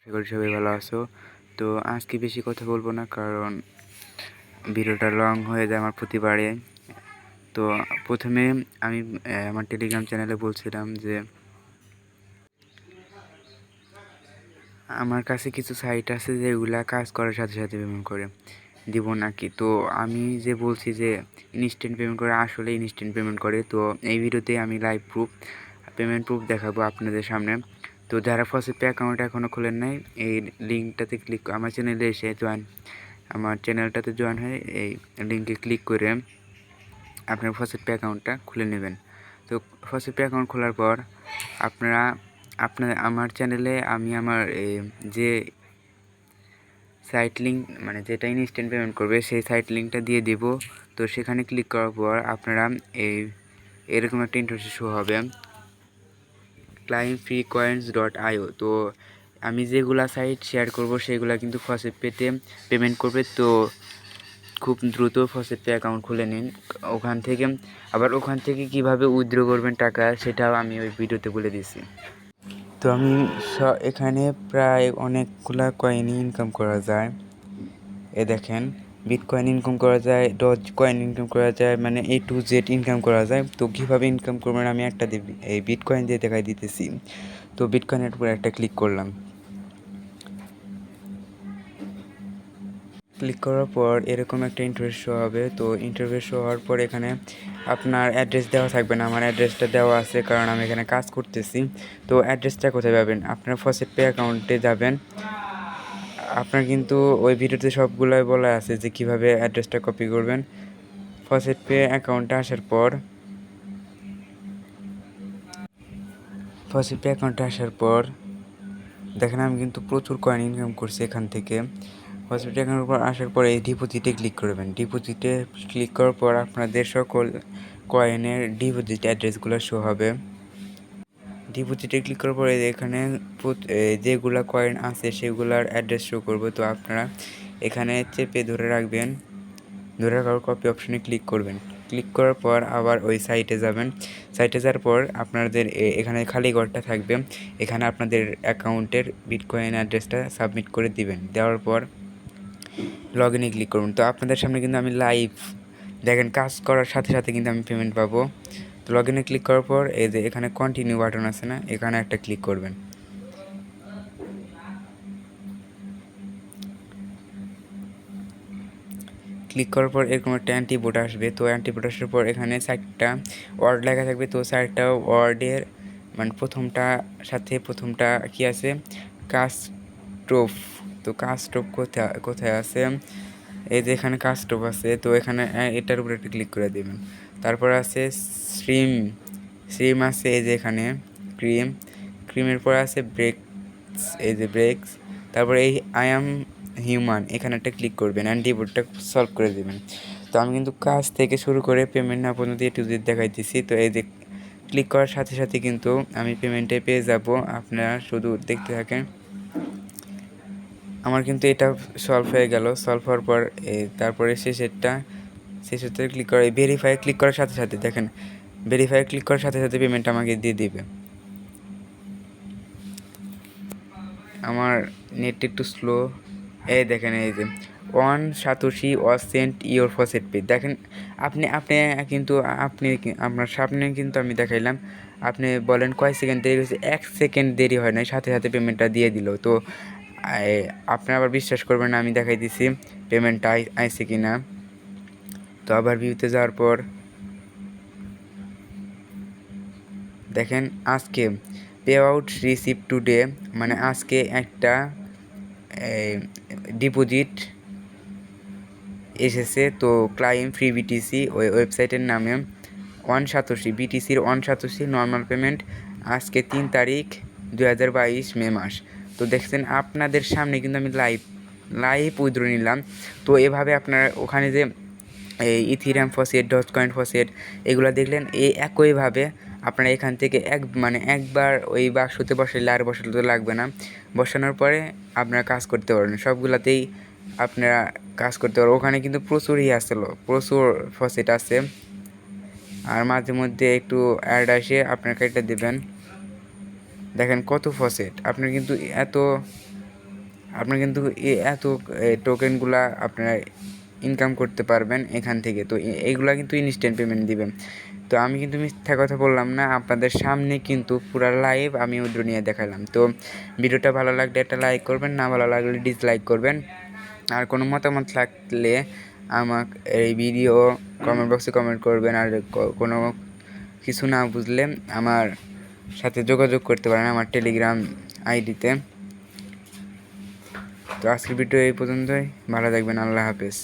আশা করি সবাই ভালো আছো। তো আজকে বেশি কথা বলবো না, কারণ ভিডিওটা লং হয়ে যায় আমার প্রতিবারে। তো প্রথমে আমি আমার টেলিগ্রাম চ্যানেলে বলছিলাম যে আমার কাছে কিছু সাইট আছে যেগুলা কাজ করার সাথে সাথে পেমেন্ট করে দিব নাকি। তো আমি যে বলছি যে ইনস্ট্যান্ট পেমেন্ট করে, আসলে ইনস্ট্যান্ট পেমেন্ট করে। তো এই ভিডিওতে আমি লাইভ পেমেন্ট প্রুফ দেখাবো আপনাদের সামনে। তো যারা ফসেটপে অ্যাকাউন্ট এখনও খোলেন নাই, এই লিঙ্কটাতে ক্লিক আমার চ্যানেলে এসে আমার চ্যানেলটাতে জয়েন হয়ে এই লিঙ্কে ক্লিক করে আপনার ফসেটপে অ্যাকাউন্টটা খুলে নেবেন। তো ফসেটপে অ্যাকাউন্ট খোলার পর আমার চ্যানেলে আমি আমার যে সাইট লিঙ্ক, মানে যেটা ইনস্ট্যান্ট পেমেন্ট করবে সেই সাইট লিঙ্কটা দিয়ে দেব। তো সেখানে ক্লিক করার পর আপনারা এরকম একটা ইন্টারফেস শো হবে, clientfreecoins.io। তো আমি যেগুলা সাইট শেয়ার করব সেগুলা কিন্তু ফসেটপেতে পেমেন্ট করবে। তো খুব দ্রুত ফসেটপে অ্যাকাউন্ট খুলে নিন ওখান থেকে। আবার ওখান থেকে কিভাবে উইথড্র করবেন টাকা, সেটাও আমি ওই ভিডিওতে বলে দিয়েছি। তো আমি এখানে প্রায় অনেকগুলা কয়েনই ইনকাম করা যায়। দেখেন, বিটকয়েন ইনকাম করা যায়, ডজ কয়েন ইনকাম করা যায়, মানে A to Z ইনকাম করা যায়। তো কীভাবে ইনকাম করবেন আমি একটা এই বিটকয়েন দিয়ে দেখাই দিতেছি। তো বিটকয়েনের উপর একটা ক্লিক করলাম। ক্লিক করার পর এরকম একটা ইন্টারফেস শো হবে। তো ইন্টারফেস শো হওয়ার পর এখানে আপনার অ্যাড্রেস দেওয়া থাকবে না, আমার অ্যাড্রেসটা দেওয়া আছে কারণ আমি এখানে কাজ করতেছি। তো অ্যাড্রেসটা কোথায় পাবেন? আপনার ফসেটপে অ্যাকাউন্টে যাবেন। আপনার কিন্তু ওই ভিডিওতে সবগুলোই বলা আছে যে কীভাবে অ্যাড্রেসটা কপি করবেন। ফসেটপে অ্যাকাউন্টে আসার পর দেখেন আমি কিন্তু প্রচুর কয়েন ইনকাম করছি এখান থেকে। ফসেটপে অ্যাকাউন্টের উপর আসার পর এই ডিপোজিটে ক্লিক করবেন। ডিপোজিটে ক্লিক করার পর আপনাদের সকল কয়েনের ডিপোজিট অ্যাড্রেসগুলো শো হবে। ডিপোজিটে ক্লিক করার পরে এখানে যেগুলো কয়েন আছে সেগুলোর অ্যাড্রেস শো করবে। তো আপনারা এখানে চেপে ধরে রাখবেন, ধরে রাখার কপি অপশনে ক্লিক করবেন। ক্লিক করার পর আবার ওই সাইটে যাবেন। সাইটে যাওয়ার পর আপনাদের এখানে খালি ঘরটা থাকবে, এখানে আপনাদের অ্যাকাউন্টের বিটকয়েন অ্যাড্রেসটা সাবমিট করে দিবেন। দেওয়ার পর লগ ইনে ক্লিক করুন। তো আপনাদের সামনে কিন্তু আমি লাইভ দেখেন, কাজ করার সাথে সাথে কিন্তু আমি পেমেন্ট পাবো। তো লগ ইনে ক্লিক করার পর এই যে এখানে কন্টিনিউ বাটন আছে না, এখানে একটা ক্লিক করবেন। ক্লিক করার পর এরকম একটা অ্যান্টিবোট আসবে। তো অ্যান্টিবোট আসার পর এখানে 4টা ওয়ার্ড লেখা থাকবে। তো 4টা ওয়ার্ডের মানে প্রথমটা কি আছে? কাস্টোভ। তো কাস্টোভ কোথায় আছে? এই যে এখানে কাস্টোভ আছে। তো এখানে এটার উপরে একটা ক্লিক করে দেবেন। তারপর আছে শ্রিম আছে, এই যে এখানে ক্রিমের পর আছে ব্রেকস, এই যে ব্রেকস। তারপরে এই আই অ্যাম হিউম্যান, এখানে একটা ক্লিক করবেন, অ্যান্টিবোটটা সলভ করে দেবেন। তো আমি কিন্তু কাজ থেকে শুরু করে পেমেন্ট না পর্যন্ত A to Z দেখাইতেছি। তো এই যে ক্লিক করার সাথে সাথে কিন্তু আমি পেমেন্টে পেয়ে যাব। আপনারা শুধু দেখতে থাকেন। আমার কিন্তু এটা সলভ হয়ে গেল। সলভ হওয়ার পর তারপরে শেষেরটা ক্লিক করে ভেরিফাই ক্লিক করার সাথে সাথে দেখেন, ভেরিফাই ক্লিক করার সাথে সাথে পেমেন্ট আমাকে দিয়ে দিবে। আমার নেট একটু স্লো। এই দেখেন, এই যে 1 সাতোশি ওয়াজ সেন্ট ইওর ফসেটপে। দেখেন আপনি কিন্তু আপনার সামনে কিন্তু আমি দেখাইলাম। আপনি বলেন কয় সেকেন্ড দেরি হয়েছে? 1 সেকেন্ড দেরি হয় নাই, সাথে সাথে পেমেন্টটা দিয়ে দিল। তো আপনি আবার বিশ্বাস করবেন না, আমি দেখাই দিছি পেমেন্টটা আইছে কি না। তো আবার ভিউতে যাওয়ার পর দেখেন আজকে পে আউট রিসিভ টুডে, মানে আজকে একটা ডিপোজিট এসেছে। তো ক্লাইম ফ্রি বিটিসি ওই ওয়েবসাইটের নামে 1 সাতোশি বিটিসির 1 সাতোশি নর্মাল পেমেন্ট আজকে 3 তারিখ 2022 মে মাস। তো দেখছেন আপনাদের সামনে কিন্তু আমি লাইভ উইথড্র নিলাম। তো এভাবে আপনারা ওখানে যে এই Ethereum faucet, Dogecoin faucet এগুলো দেখলেন, এই একইভাবে আপনারা এখান থেকে একবার ওই বাক্সতে বসাইলে আর বসাতে লাগবে না। বসানোর পরে আপনারা কাজ করতে পারবেন, সবগুলাতেই আপনারা কাজ করতে পারবেন। ওখানে কিন্তু প্রচুরই আসলো, প্রচুর ফসেট আছে। আর মাঝে মধ্যে একটু অ্যাড আসে, আপনার কার্ডটা দেবেন। দেখেন কত ফসেট, আপনার কিন্তু এত আপনারা কিন্তু এত টোকেনগুলা আপনারা ইনকাম করতে পারবেন এখান থেকে। তো এইগুলা কিন্তু ইনস্ট্যান্ট পেমেন্ট দিবেন। তো আমি কিন্তু মিথ্যা কথা বললাম না, আপনাদের সামনে কিন্তু পুরো লাইভ আমি উইথড্র নিয়ে দেখালাম। তো ভিডিওটা ভালো লাগলে একটা লাইক করবেন, না ভালো লাগলে ডিসলাইক করবেন। আর কোনো মতামত থাকলে আমাকে এই ভিডিও কমেন্ট বক্সে কমেন্ট করবেন। আর কোনো কিছু না বুঝলে আমার সাথে যোগাযোগ করতে পারেন আমার টেলিগ্রাম আইডিতে। তো আজকের ভিডিও এই পর্যন্তই, ভালো থাকবেন, আল্লাহ হাফেজ।